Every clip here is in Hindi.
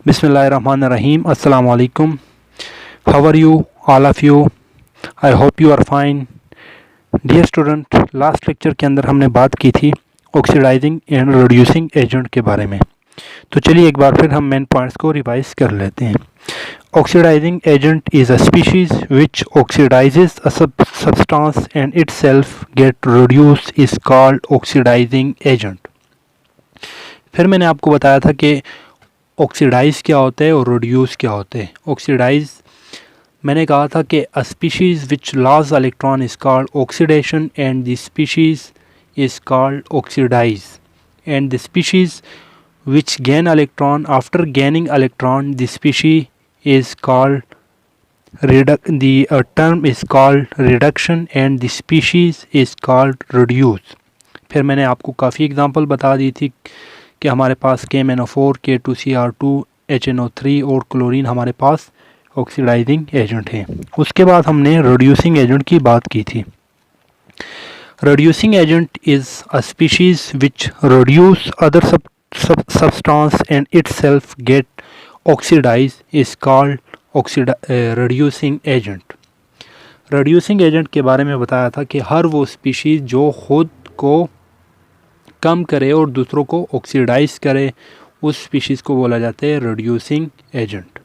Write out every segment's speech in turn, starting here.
Bismillahirrahmanirrahim. Assalamu alaikum. How are you, all of you? I hope you are fine. Dear student, last lecture के अंदर हमने बात की थी ऑक्सीडाइजिंग एंड रिड्यूसिंग एजेंट के बारे में। तो चलिए एक बार फिर हम मेन पॉइंट्स को रिवाइज कर लेते हैं। Oxidizing agent is a species which oxidizes a substance and itself get reduce is called oxidizing agent. फिर मैंने आपको बताया था कि ऑक्सीडाइज क्या होता है और रिड्यूस क्या होता है। ऑक्सीडाइज मैंने कहा था कि a species which loss electron is called oxidation and the species is called oxidize and the species which gain electron after gaining electron the species is called the term is called reduction and the species is called reduce। फिर मैंने आपको काफ़ी एग्जांपल बता दी थी कि हमारे पास KMnO4, K2Cr2, HNO3 और क्लोरीन हमारे पास ऑक्सीडाइजिंग एजेंट हैं। उसके बाद हमने रिड्यूसिंग एजेंट की बात की थी। Reducing agent is a species which reduce other substance and itself get oxidized is called reducing agent. Reducing agent के बारे में बताया था कि हर वो स्पीशीज़ जो खुद को कम करे और दूसरों को ऑक्सीडाइज करे, उस स्पीशीज़ को बोला जाता है रिड्यूसिंग एजेंट।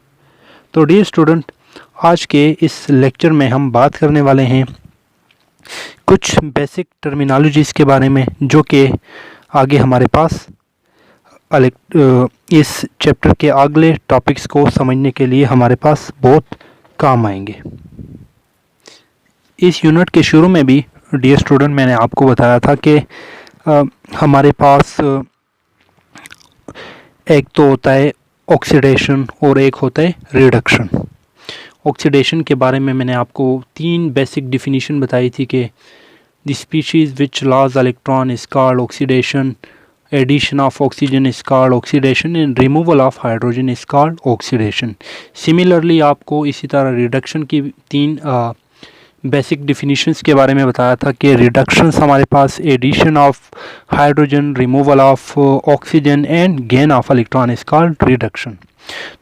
तो डियर स्टूडेंट, आज के इस लेक्चर में हम बात करने वाले हैं कुछ बेसिक टर्मिनोलॉजीज़ के बारे में, जो कि आगे हमारे पास इस चैप्टर के अगले टॉपिक्स को समझने के लिए हमारे पास बहुत काम आएंगे। इस यूनिट के शुरू में भी डियर स्टूडेंट मैंने आपको बताया था कि हमारे पास एक तो होता है ऑक्सीडेशन और एक होता है रिडक्शन। ऑक्सीडेशन के बारे में मैंने आपको 3 बेसिक डिफिनीशन बताई थी कि the species which loss electron is called oxidation, addition of oxygen is called oxidation and removal of hydrogen is called oxidation। Similarly आपको इसी तरह रिडक्शन की 3 बेसिक डिफिनीशंस के बारे में बताया था कि रिडक्शंस हमारे पास addition of hydrogen, removal of oxygen and gain of electron is called reduction.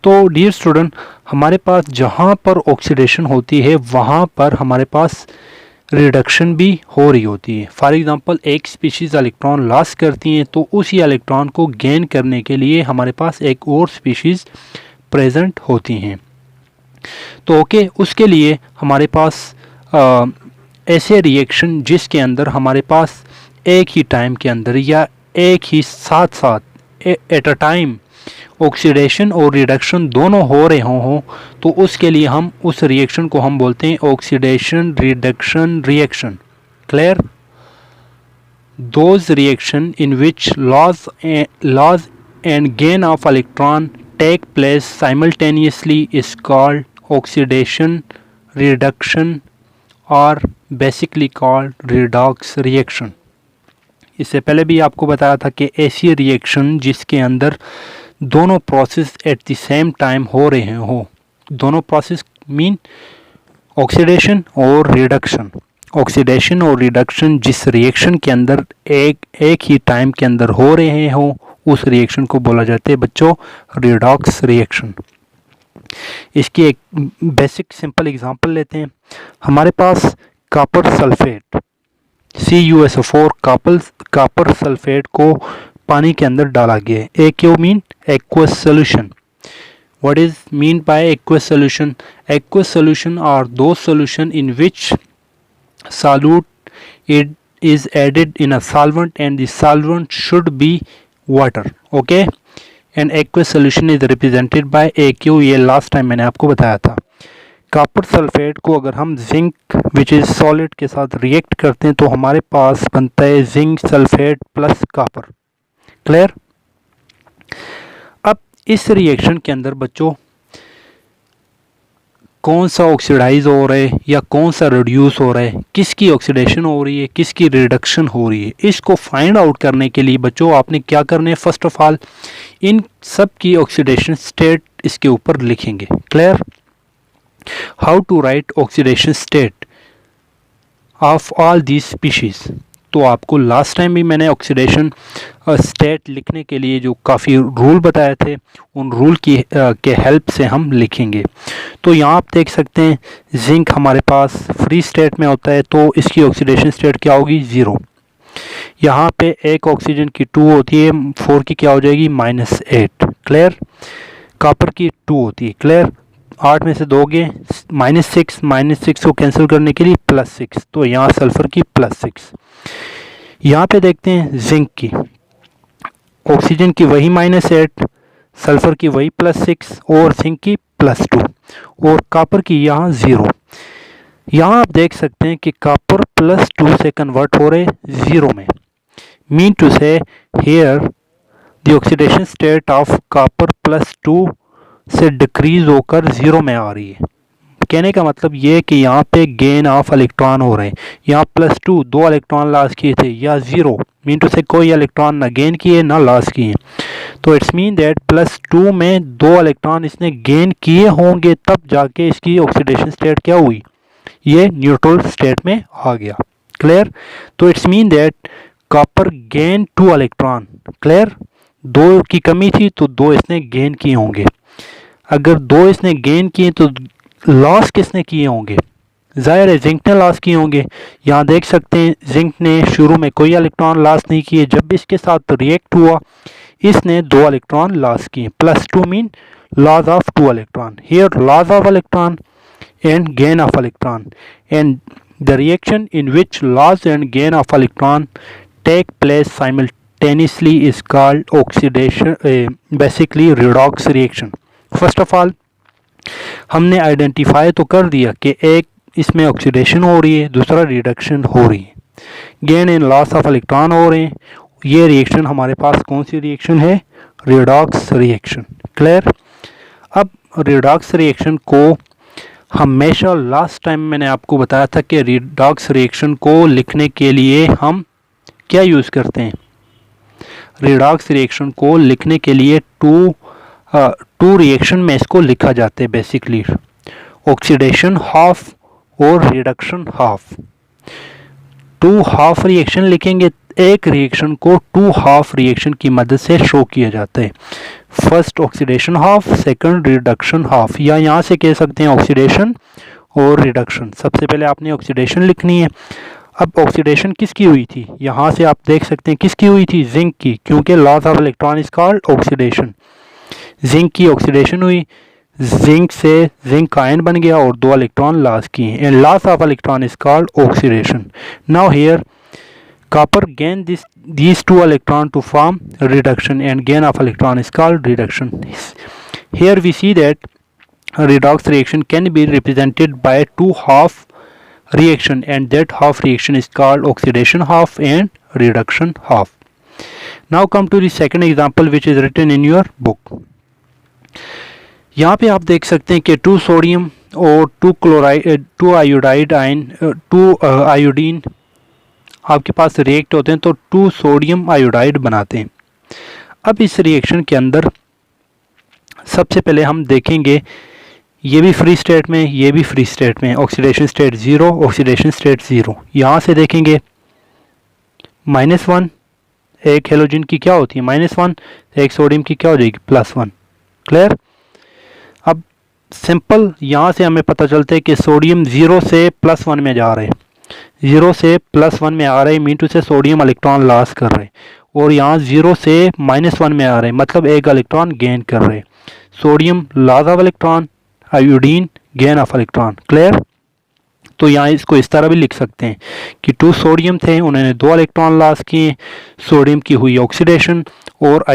तो डियर स्टूडेंट, हमारे पास जहाँ पर ऑक्सीडेशन होती है वहाँ पर हमारे पास रिडक्शन भी हो रही होती है। फॉर एग्ज़ाम्पल एक स्पीशीज़ इलेक्ट्रॉन लॉस करती हैं तो उसी इलेक्ट्रॉन को गेन करने के लिए हमारे पास एक और स्पीशीज़ प्रेजेंट होती हैं। तो ओके, उसके लिए हमारे पास ऐसे रिएक्शन जिसके अंदर हमारे पास एक ही टाइम के अंदर या एक ही साथ साथ एट अ टाइम ऑक्सीडेशन और रिडक्शन दोनों हो रहे हों तो उसके लिए हम उस रिएक्शन को हम बोलते हैं oxidation reduction reaction. Clear? Those reaction in which loss and gain of electron take place simultaneously is called oxidation reduction और बेसिकली कॉल्ड रिडॉक्स रिएक्शन। इससे पहले भी आपको बताया था कि ऐसी रिएक्शन जिसके अंदर दोनों process at the same time हो रहे हो, दोनों प्रोसेस मीन ऑक्सीडेशन और रिडक्शन। ऑक्सीडेशन और रिडक्शन जिस रिएक्शन के अंदर एक ही टाइम के अंदर हो रहे हो, उस रिएक्शन को बोला जाता है बच्चों रिडॉक्स रिएक्शन। इसकी एक बेसिक सिंपल एग्जांपल लेते हैं। हमारे पास copper sulphate CuSO4 copper sulphate को पानी के अंदर डाला गया है। AQ mean aqueous solution. What is mean by aqueous solution? Aqueous solution are दो solution in which solute it is added in a solvent and the solvent should be water। okay, and aqueous solution is represented by AQ। ये लास्ट टाइम मैंने आपको बताया था। कॉपर सल्फेट को अगर हम जिंक विच इज़ सॉलिड के साथ रिएक्ट करते हैं तो हमारे पास बनता है zinc sulphate plus copper. Clear? अब इस रिएक्शन के अंदर बच्चों कौन सा ऑक्सीडाइज हो रहा है या कौन सा रिड्यूस हो रहा है, किसकी ऑक्सीडेशन हो रही है, किसकी रिडक्शन हो रही है, इसको फाइंड आउट करने के लिए बच्चों आपने क्या करना है, फर्स्ट ऑफ ऑल इन सब की ऑक्सीडेशन स्टेट इसके ऊपर लिखेंगे। Clear? How to write oxidation state of all these species. तो आपको लास्ट टाइम भी मैंने ऑक्सीडेशन स्टेट लिखने के लिए जो काफ़ी रूल बताए थे, उन रूल की के हेल्प से हम लिखेंगे। तो यहाँ आप देख सकते हैं जिंक हमारे पास फ्री स्टेट में होता है, तो इसकी ऑक्सीडेशन स्टेट क्या होगी, 0। यहाँ पे एक ऑक्सीजन की 2 होती है, 4 की क्या हो जाएगी, -8। क्लियर। कॉपर की 2 होती है। क्लियर। 8 में से दोगे -6 को कैंसिल करने के लिए +6, तो यहाँ सल्फर की +6। यहाँ पे देखते हैं जिंक की, ऑक्सीजन की वही -8, सल्फर की वही +6 और जिंक की +2 और कॉपर की यहाँ 0। यहाँ आप देख सकते हैं कि कॉपर +2 से कन्वर्ट हो रहे 0 में। Mean to say here the oxidation state of copper +2 से डिक्रीज होकर 0 में आ रही है। कहने का मतलब ये कि यहाँ पे गेन ऑफ इलेक्ट्रॉन हो रहे हैं। यहाँ +2 2 इलेक्ट्रॉन लॉस किए थे, या 0 मीन टू से कोई इलेक्ट्रॉन ना गेन किए ना लॉस किए। तो इट्स मीन दैट +2 में 2 इलेक्ट्रॉन इसने गेन किए होंगे, तब जाके इसकी ऑक्सीडेशन स्टेट क्या हुई, ये न्यूट्रल स्टेट में आ गया। क्लियर। तो it's mean that copper gain 2 electron. Clear. 2 की कमी थी तो 2 इसने गेन किए होंगे। अगर 2 इसने गेन किए तो लॉस किसने किए होंगे, जाहिर है जिंक ने लॉस किए होंगे। यहाँ देख सकते हैं जिंक ने शुरू में कोई इलेक्ट्रॉन लॉस नहीं किए, जब भी इसके साथ रिएक्ट हुआ इसने 2 इलेक्ट्रॉन लॉस किए। +2 mean loss of 2 electron, here loss of electron and gain of electron, and the reaction in which loss and gain of electron take place simultaneously is called oxidation, basically redox reaction. First of all हमने आइडेंटिफाई तो कर दिया कि एक इसमें ऑक्सीडेशन हो रही है, दूसरा रिडक्शन हो रही है, gain and loss of electron हो रहे हैं। ये रिएक्शन हमारे पास कौन सी रिएक्शन है, रिडॉक्स रिएक्शन। क्लियर। अब रिडॉक्स रिएक्शन को हमेशा लास्ट टाइम मैंने आपको बताया था कि रिडॉक्स रिएक्शन को लिखने के लिए हम क्या यूज़ करते हैं, रिडॉक्स रिएक्शन को लिखने के लिए टू रिएक्शन में इसको लिखा जाता है बेसिकली, ऑक्सीडेशन हाफ और रिडक्शन हाफ। 2 हाफ रिएक्शन लिखेंगे, एक रिएक्शन को 2 हाफ रिएक्शन की मदद से शो किया जाता है। First oxidation half, second reduction half, या यहाँ से कह सकते हैं ऑक्सीडेशन और रिडक्शन। सबसे पहले आपने ऑक्सीडेशन लिखनी है। अब ऑक्सीडेशन किसकी हुई थी, यहाँ से आप देख सकते हैं किसकी हुई थी, जिंक की, क्योंकि loss of electron is called oxidation. Zinc की ऑक्सीडेशन हुई, जिंक से जिंक आयन बन गया और 2 इलेक्ट्रॉन लॉस किए, and loss of electron is called oxidation. Now here copper gain these 2 electron to form reduction, and gain of electron is called reduction. Here we see that redox reaction can be represented by 2 half reaction, and that half reaction is called oxidation half and reduction half. Now come to the second example which is written in your book. यहाँ पे आप देख सकते हैं कि 2 सोडियम और 2 आयोडीन आपके पास रिएक्ट होते हैं, तो 2 सोडियम आयोडाइड बनाते हैं। अब इस रिएक्शन के अंदर सबसे पहले हम देखेंगे, ये भी फ्री स्टेट में, ये भी फ्री स्टेट में, ऑक्सीडेशन स्टेट 0, ऑक्सीडेशन स्टेट 0। यहाँ से देखेंगे -1, एक हेलोजन की क्या होती है -1, एक सोडियम की क्या हो जाएगी +1। क्लियर। अब सिंपल यहाँ से हमें पता चलता है कि सोडियम 0 से +1 में जा रहे हैं, 0 से +1 में आ रहे हैं, मीन टू से सोडियम इलेक्ट्रॉन लॉस कर रहे हैं, और यहाँ 0 से -1 में आ रहे हैं, मतलब एक इलेक्ट्रॉन गेन कर रहे हैं। Sodium loss of electron, iodine gain of electron. Clear. तो यहाँ इसको इस तरह भी लिख सकते हैं कि 2 सोडियम थे, उन्होंने 2 इलेक्ट्रॉन लॉस किए, सोडियम की हुई ऑक्सीडेशन, और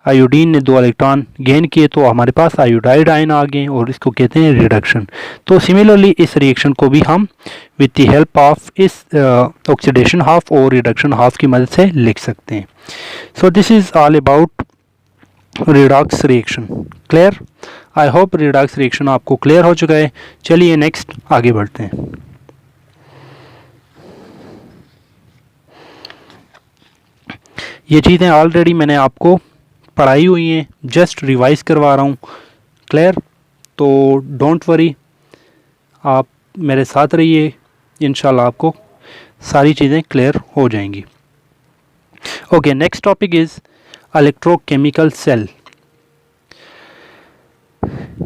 आयोडीन ने 2 इलेक्ट्रॉन गेन किए, तो हमारे पास आयोडाइड आयन आ गए, और इसको कहते हैं रिडक्शन। तो सिमिलरली इस रिएक्शन को भी हम विद द हेल्प ऑफ इस ऑक्सीडेशन हाफ और रिडक्शन हाफ की मदद से लिख सकते हैं। So this is all about redox reaction. Clear. I hope redox reaction आपको क्लियर हो चुका है। चलिए नेक्स्ट आगे बढ़ते हैं। ये चीज़ें ऑलरेडी मैंने आपको पढ़ाई हुई हैं, जस्ट रिवाइज करवा रहा हूँ। क्लियर। तो डोंट वरी, आप मेरे साथ रहिए, इंशाल्लाह आपको सारी चीज़ें क्लियर हो जाएंगी। Okay, next topic is electrochemical cell.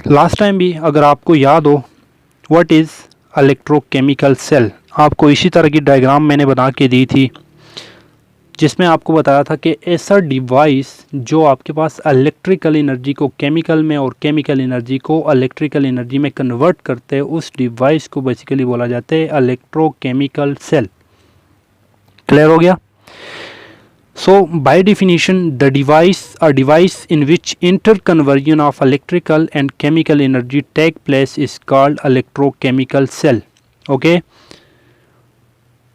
Last time भी अगर आपको याद हो व्हाट इज़ इलेक्ट्रोकेमिकल सेल, आपको इसी तरह की डायग्राम मैंने बना के दी थी जिसमें आपको बताया था कि ऐसा डिवाइस जो आपके पास इलेक्ट्रिकल एनर्जी को केमिकल में और केमिकल एनर्जी को इलेक्ट्रिकल एनर्जी में कन्वर्ट करते हैं, उस डिवाइस को बेसिकली बोला जाता है इलेक्ट्रोकेमिकल सेल। क्लियर हो गया? So by definition a device in which interconversion of electrical and chemical energy take place is called electrochemical cell। Okay,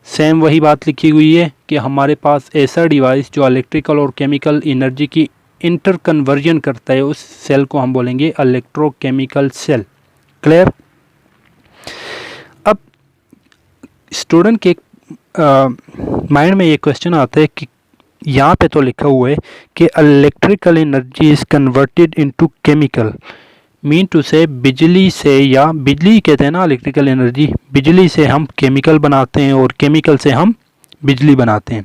same वही बात लिखी हुई है कि हमारे पास ऐसा डिवाइस जो इलेक्ट्रिकल और केमिकल एनर्जी की इंटरकन्वर्जन करता है, उस सेल को हम बोलेंगे इलेक्ट्रोकेमिकल सेल। क्लियर? अब स्टूडेंट के माइंड में ये क्वेश्चन आता है कि यहाँ पे तो लिखा हुआ है कि electrical energy is converted into chemical, mean to say बिजली से, या बिजली कहते हैं ना इलेक्ट्रिकल एनर्जी, बिजली से हम केमिकल बनाते हैं और केमिकल से हम बिजली बनाते हैं।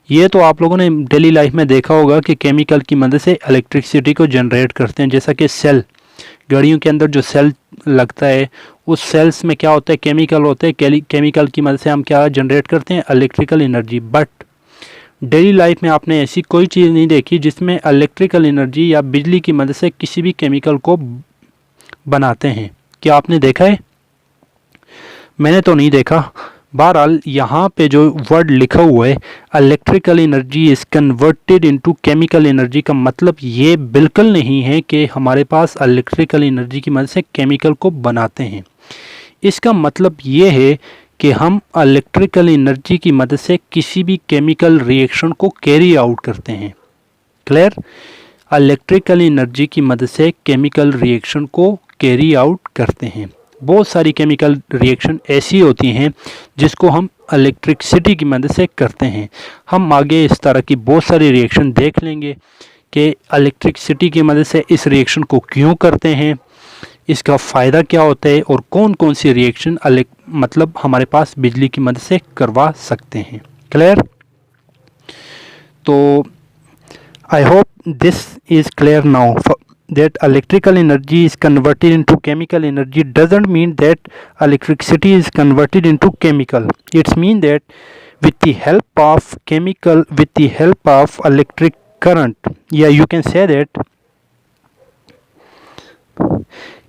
ये तो आप लोगों ने डेली लाइफ में देखा होगा कि केमिकल की मदद से इलेक्ट्रिसिटी को जनरेट करते हैं, जैसा कि सेल, गाड़ियों के अंदर जो सेल लगता है उस सेल्स में क्या होता है, केमिकल होते हैं, केमिकल की मदद से हम क्या जनरेट करते हैं, electrical energy. But daily life में आपने ऐसी कोई चीज़ नहीं देखी जिसमें इलेक्ट्रिकल एनर्जी या बिजली की मदद से किसी भी केमिकल को बनाते हैं। क्या आपने देखा है? मैंने तो नहीं देखा। बहरहाल यहाँ पे जो वर्ड लिखा हुआ है electrical energy is converted into chemical energy, का मतलब ये बिल्कुल नहीं है कि हमारे पास इलेक्ट्रिकल एनर्जी की मदद से केमिकल को बनाते हैं। इसका मतलब ये है कि हम इलेक्ट्रिकल एनर्जी की मदद से किसी भी केमिकल रिएक्शन को कैरी आउट करते हैं। क्लियर? इलेक्ट्रिकल एनर्जी की मदद से केमिकल रिएक्शन को कैरी आउट करते हैं। बहुत सारी केमिकल रिएक्शन ऐसी होती हैं जिसको हम इलेक्ट्रिसिटी की मदद से करते हैं। हम आगे इस तरह की बहुत सारी रिएक्शन देख लेंगे कि इलेक्ट्रिसिटी की मदद से इस रिएक्शन को क्यों करते हैं, इसका फ़ायदा क्या होता है और कौन कौन सी रिएक्शन मतलब हमारे पास बिजली की मदद से करवा सकते हैं। क्लियर? तो I hope this is clear now that electrical energy is converted into chemical energy doesn't mean that electricity is converted into chemical. It's mean that with the help of electric current, yeah, you can say that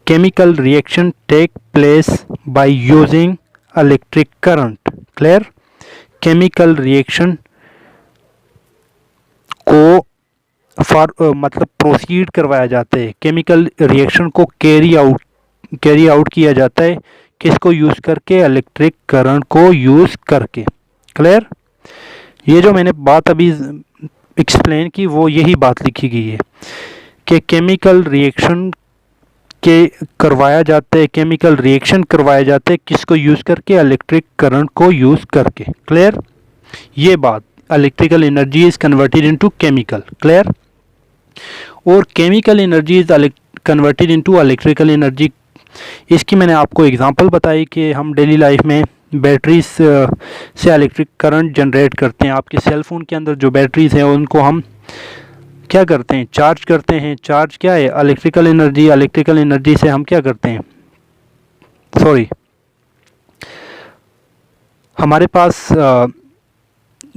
chemical reaction take place by using electric current. Clear? chemical reaction को मतलब प्रोसीड करवाया जाता है, केमिकल रिएक्शन को कैरी आउट किया जाता है, किसको यूज़ करके, इलेक्ट्रिक करंट को यूज़ करके। क्लियर? ये जो मैंने बात अभी एक्सप्लेन की वो यही बात लिखी गई है कि केमिकल रिएक्शन करवाया जाता है, केमिकल रिएक्शन करवाया जाता है किसको यूज़ करके, इलेक्ट्रिक करंट को यूज़ करके। क्लियर? ये बात electrical energy is converted into chemical. Clear? और chemical energy is converted into electrical energy. इसकी मैंने आपको एग्जांपल बताई कि हम डेली लाइफ में बैटरीज से इलेक्ट्रिक करंट जनरेट करते हैं। आपके सेल फ़ोन के अंदर जो बैटरीज हैं उनको हम क्या करते हैं, चार्ज करते हैं। चार्ज क्या है, इलेक्ट्रिकल एनर्जी। इलेक्ट्रिकल एनर्जी से हम क्या करते हैं, हमारे पास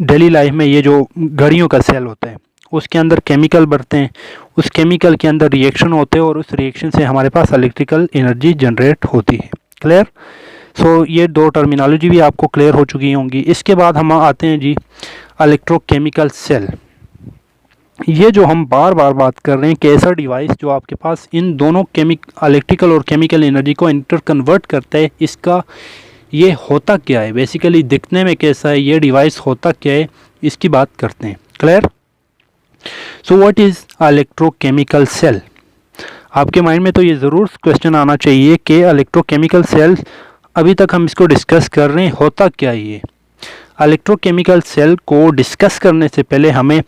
डेली लाइफ में ये जो घड़ियों का सेल होता है उसके अंदर केमिकल भरते हैं, उस केमिकल के अंदर रिएक्शन होते हैं और उस रिएक्शन से हमारे पास इलेक्ट्रिकल एनर्जी जनरेट होती है। क्लियर? सो ये दो टर्मिनोलॉजी भी आपको क्लियर हो चुकी होंगी। इसके बाद हम आते हैं जी इलेक्ट्रोकेमिकल सेल। ये जो हम बार बार बात कर रहे हैं कि ऐसा डिवाइस जो आपके पास इन दोनों इलेक्ट्रिकल और केमिकल एनर्जी को इंटर कन्वर्ट करता है, इसका ये होता क्या है, बेसिकली दिखने में कैसा है, ये डिवाइस होता क्या है, इसकी बात करते हैं। Clear? So what is electrochemical cell? आपके माइंड में तो ये ज़रूर क्वेश्चन आना चाहिए कि इलेक्ट्रोकेमिकल सेल, अभी तक हम इसको डिस्कस कर रहे हैं, होता क्या ये। इलेक्ट्रोकेमिकल सेल को डिस्कस करने से पहले हमें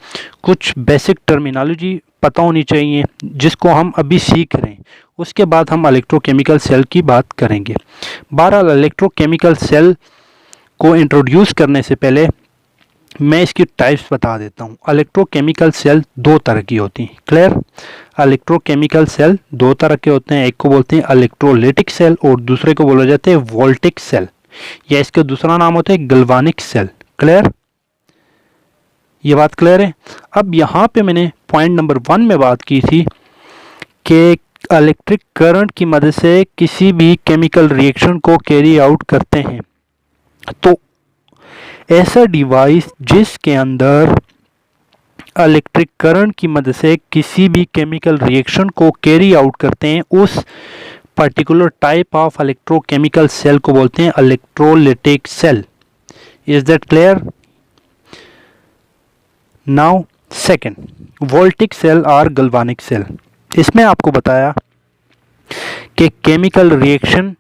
कुछ बेसिक टर्मिनोलॉजी पता होनी चाहिए जिसको हम अभी सीख रहे हैं, उसके बाद हम इलेक्ट्रोकेमिकल सेल की बात करेंगे। बहरहाल इलेक्ट्रोकेमिकल सेल को इंट्रोड्यूस करने से पहले मैं इसकी टाइप्स बता देता हूँ। इलेक्ट्रोकेमिकल सेल दो तरह की होती हैं। क्लियर? इलेक्ट्रोकेमिकल सेल दो तरह के होते हैं, एक को बोलते हैं इलेक्ट्रोलाइटिक सेल और दूसरे को बोला जाता है वोल्टिक सेल, या इसका दूसरा नाम होता है गैल्वानिक सेल। क्लियर? ये बात क्लियर है? अब यहाँ पे मैंने पॉइंट नंबर 1 में बात की थी कि इलेक्ट्रिक करंट की मदद से किसी भी केमिकल रिएक्शन को कैरी आउट करते हैं। तो ऐसा डिवाइस जिसके अंदर इलेक्ट्रिक करंट की मदद से किसी भी केमिकल रिएक्शन को कैरी आउट करते हैं, उस particular type of electrochemical cell को बोलते हैं electrolytic cell. Is that clear? Now second, voltaic cell और गैल्वानिक सेल। इसमें आपको बताया कि केमिकल रिएक्शन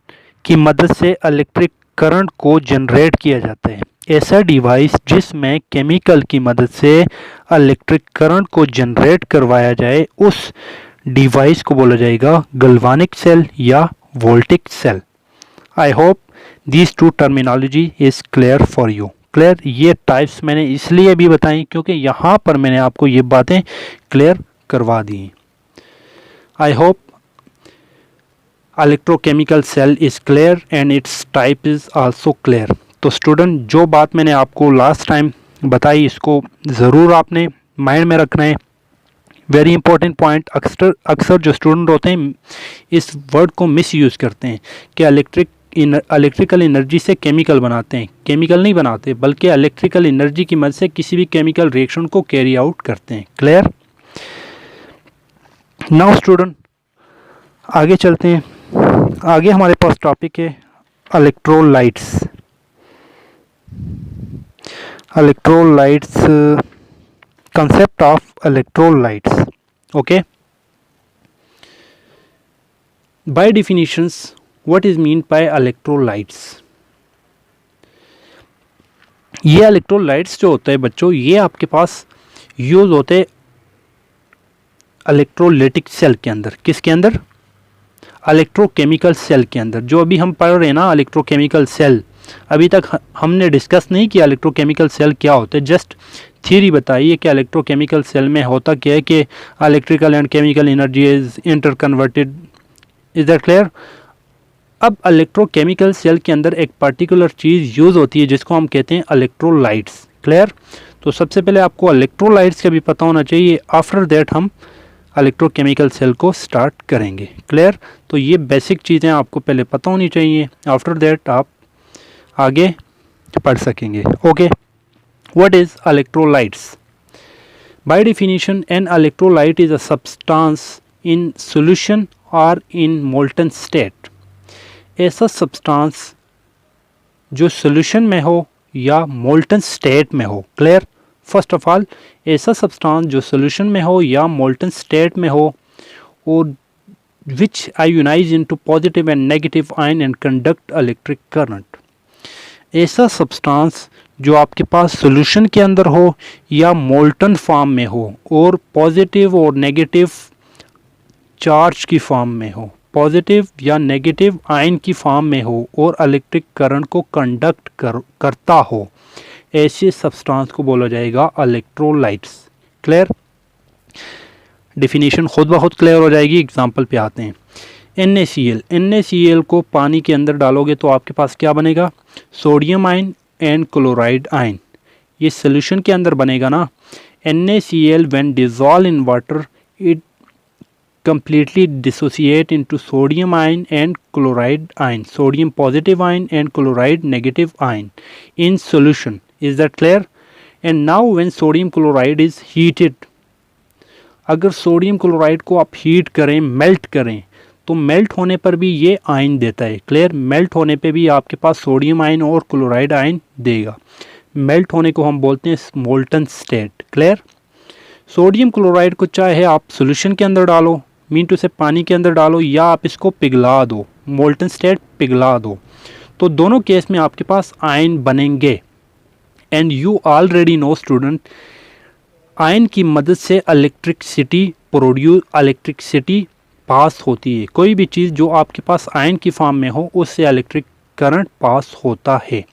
की मदद से इलेक्ट्रिक करंट को जनरेट किया जाता है। ऐसा डिवाइस जिसमें केमिकल की मदद से इलेक्ट्रिक करंट को जनरेट करवाया जाए, उस डिवाइस को बोला जाएगा गैल्वानिक सेल या voltaic cell. I hope these two terminology is clear for you. Clear? ये टाइप्स मैंने इसलिए भी बताई क्योंकि यहाँ पर मैंने आपको ये बातें क्लियर करवा दी। I hope electrochemical cell is clear and its type is also clear. तो स्टूडेंट, जो बात मैंने आपको लास्ट टाइम बताई इसको ज़रूर आपने माइंड में रखना है। Very important point. अक्सर जो स्टूडेंट होते हैं इस वर्ड को मिस यूज़ करते हैं कि इलेक्ट्रिकल एनर्जी से केमिकल बनाते हैं। केमिकल नहीं बनाते, बल्कि इलेक्ट्रिकल एनर्जी की मदद से किसी भी केमिकल रिएक्शन को कैरी आउट करते हैं। क्लियर? नाउ स्टूडेंट, आगे चलते हैं। आगे हमारे पास टॉपिक है electrolytes. Concept of electrolytes. Okay. By definitions, what is meant by electrolytes? ये इलेक्ट्रोलाइट्स जो होते हैं बच्चों, ये आपके पास यूज होते हैं इलेक्ट्रोलाइटिक सेल के अंदर। किसके अंदर? इलेक्ट्रोकेमिकल सेल के अंदर। जो अभी हम पढ़ रहे हैं ना इलेक्ट्रोकेमिकल सेल, अभी तक हमने डिस्कस नहीं किया इलेक्ट्रोकेमिकल सेल क्या होते हैं। जस्ट थ्योरी बताइए कि इलेक्ट्रोकेमिकल सेल में होता क्या है कि electrical and chemical energy is inter converted. Is that clear? अब इलेक्ट्रोकेमिकल सेल के अंदर एक पर्टिकुलर चीज़ यूज़ होती है जिसको हम कहते हैं इलेक्ट्रोलाइट्स। क्लियर? तो सबसे पहले आपको इलेक्ट्रोलाइट्स का भी पता होना चाहिए। आफ्टर दैट हम इलेक्ट्रोकेमिकल सेल को स्टार्ट करेंगे। क्लियर? तो ये बेसिक चीज़ें आपको पहले पता होनी चाहिए, आफ्टर दैट आप आगे पढ़ सकेंगे। Okay, what is electrolytes? By definition, an electrolyte is a substance in solution और इन मोल्टन स्टेट। ऐसा सब्सटेंस जो सॉल्यूशन में हो या मोल्टन स्टेट में हो। क्लियर? फर्स्ट ऑफ ऑल, ऐसा सब्सटेंस जो सॉल्यूशन में हो या मोल्टन स्टेट में हो और which ionize into positive and negative ion and conduct electric current. ऐसा सब्सटेंस जो आपके पास सॉल्यूशन के अंदर हो या मोल्टन फॉर्म में हो और पॉजिटिव और नेगेटिव चार्ज की फॉर्म में हो, पॉजिटिव या नेगेटिव आयन की फॉर्म में हो और इलेक्ट्रिक करंट को कंडक्ट करता हो, ऐसे सब्सटेंस को बोला जाएगा इलेक्ट्रोलाइट्स। क्लियर? डेफिनेशन खुद ब खुद क्लियर हो जाएगी। एग्जांपल पे आते हैं। NaCl को पानी के अंदर डालोगे तो आपके पास क्या बनेगा? Sodium ion and chloride ion. ये सोल्यूशन के अंदर बनेगा ना। NaCl when dissolve in water it completely dissociate into sodium ion and chloride ion, sodium positive ion and chloride negative ion in solution. Is that clear? And now when sodium chloride is heated, अगर सोडियम क्लोराइड को आप हीट करें, मेल्ट करें, तो मेल्ट होने पर भी ये आयन देता है। क्लियर? मेल्ट होने पे भी आपके पास सोडियम आयन और क्लोराइड आयन देगा। मेल्ट होने को हम बोलते हैं molten state. Clear? Sodium chloride को चाहे आप सॉल्यूशन के अंदर डालो, मीन टू से पानी के अंदर डालो, या आप इसको पिघला दो, मोल्टन स्टेट पिघला दो, तो दोनों केस में आपके पास आयन बनेंगे। And you already know student, ion की मदद से इलेक्ट्रिसिटी पास होती है। कोई भी चीज़ जो आपके पास आयन की फॉर्म में हो उससे इलेक्ट्रिक करंट पास होता है।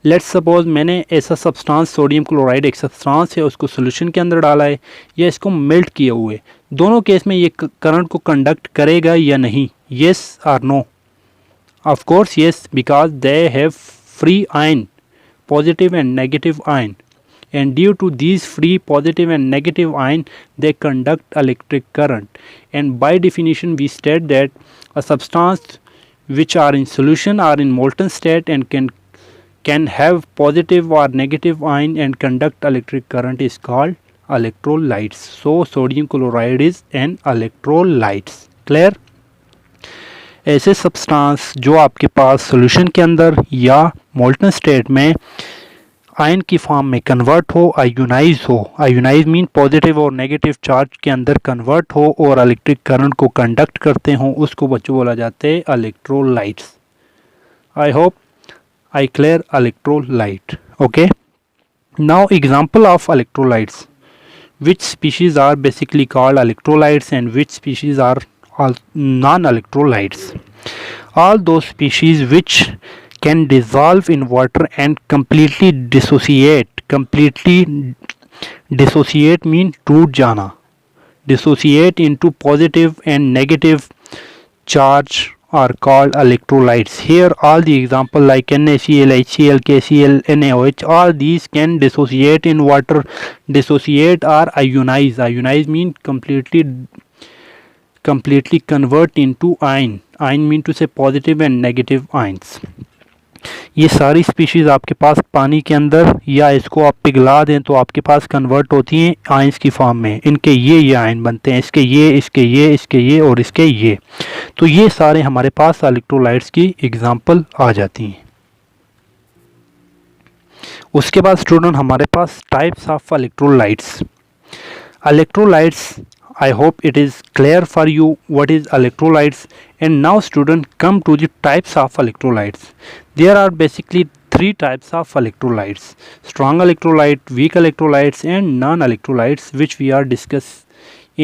लेट्स सपोज मैंने ऐसा सब्सटेंस, सोडियम क्लोराइड एक सब्सटेंस है, उसको सोल्यूशन के अंदर डाला है या इसको मेल्ट किए हुए, दोनों केस में ये करंट को कंडक्ट करेगा या नहीं, येस और no? Of course yes, because they have free ion, positive and negative ion, and due to these free positive and negative ion they conduct electric current. And by definition we state that a substance which are in solution or in molten state and can have positive or negative ion and conduct electric current is called electrolytes. So sodium chloride is an electrolytes. Clear? ऐसे सब्सटेंस जो आपके पास सॉल्यूशन के अंदर या मोल्टन स्टेट में आयन की फॉर्म में कन्वर्ट हो, आयोनाइज हो, आयोनाइज मीन पॉजिटिव और नेगेटिव चार्ज के अंदर कन्वर्ट हो और इलेक्ट्रिक करंट को कंडक्ट करते हो, उसको बच्चों बोला जाते हैं electrolytes. I hope I clear electrolyte. Okay, now example of electrolytes, which species are basically called electrolytes and which species are non-electrolytes. All those species which can dissolve in water and completely dissociate mean टूट जाना, dissociate into positive and negative charge are called electrolytes. Here all the example like NaCl, HCl, KCl, NaOH, all these can dissociate in water, dissociate or ionize. Ionize mean completely convert into ion. Ion mean to say positive and negative ions. ये सारी स्पीशीज़ आपके पास पानी के अंदर या इसको आप पिघला दें तो आपके पास कन्वर्ट होती हैं आयंस की फॉर्म में. इनके ये आयन बनते हैं, इसके ये, इसके ये, इसके ये और इसके ये. तो ये सारे हमारे पास इलेक्ट्रोलाइट्स की एग्जांपल आ जाती हैं. उसके बाद स्टूडेंट हमारे पास types of electrolytes. Electrolytes, I hope it is clear for you what is electrolytes. And now student, come to the types of electrolytes. There are basically three types of electrolytes: strong electrolyte, weak electrolytes and non-electrolytes, which we are discuss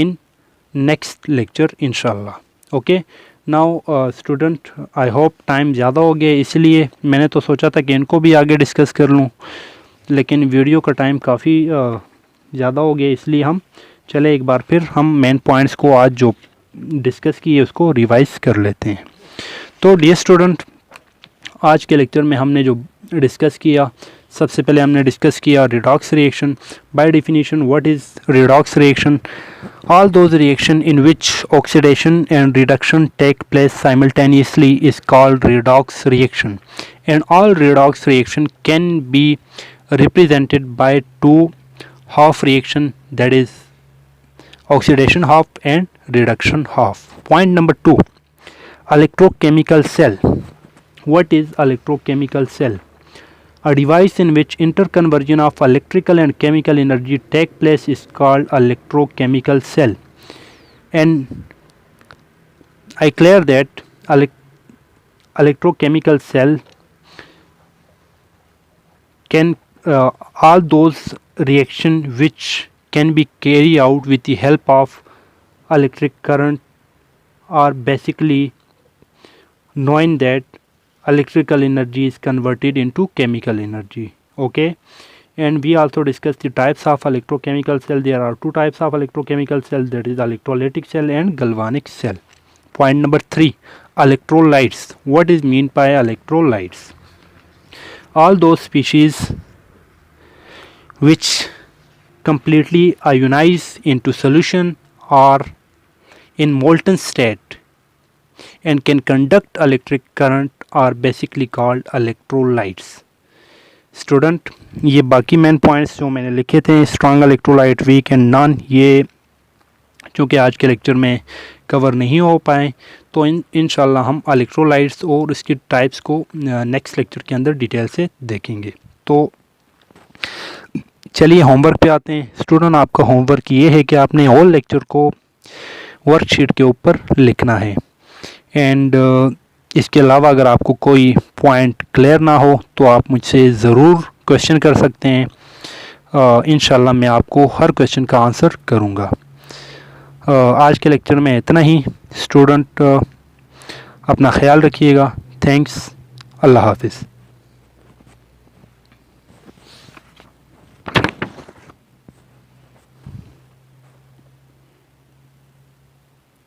in next lecture inshallah. Okay, now student, I hope time ज़्यादा हो गया, इसलिए मैंने तो सोचा था कि इनको भी आगे डिस्कस कर लूँ, लेकिन वीडियो का टाइम काफ़ी ज़्यादा हो गया, इसलिए हम चले एक बार फिर हम मेन पॉइंट्स को आज जो डिस्कस किए उसको रिवाइज कर लेते हैं. तो डियर स्टूडेंट, आज के लेक्चर में हमने जो डिस्कस किया, सबसे पहले हमने डिस्कस किया redox reaction. By definition what is redox reaction? All those reaction in which oxidation and reduction take place simultaneously is called redox reaction. And all redox reaction can be represented by two half reaction, that is oxidation half and reduction half. Point number 2, electrochemical cell. What is electrochemical cell? A device in which interconversion of electrical and chemical energy take place is called electrochemical cell. And I clear that electrochemical cell can all those reaction which can be carried out with the help of electric current are basically knowing that electrical energy is converted into chemical energy. Okay, and we also discussed the types of electrochemical cell. There are two types of electrochemical cell, that is electrolytic cell and galvanic cell. Point number 3, electrolytes. What is meant by electrolytes? All those species which completely ionize into solution or in molten state and can conduct electric current are basically called electrolytes. Student, ये बाकी मेन पॉइंट्स जो मैंने लिखे थे, strong electrolyte, weak and non, ये चूँकि आज के लेक्चर में कवर नहीं हो पाए, तो इंशाल्लाह हम इलेक्ट्रोलाइट्स और इसकी टाइप्स को नेक्स्ट लेक्चर के अंदर डिटेल से देखेंगे. तो चलिए होमवर्क पे आते हैं. स्टूडेंट, आपका होमवर्क ये है कि आपने होल लेक्चर को वर्कशीट के ऊपर लिखना है. एंड इसके अलावा अगर आपको कोई पॉइंट क्लियर ना हो तो आप मुझसे ज़रूर क्वेश्चन कर सकते हैं. इंशाल्लाह मैं आपको हर क्वेश्चन का आंसर करूँगा. आज के लेक्चर में इतना ही. स्टूडेंट, अपना ख्याल रखिएगा. थैंक्स. अल्लाह हाफिज़.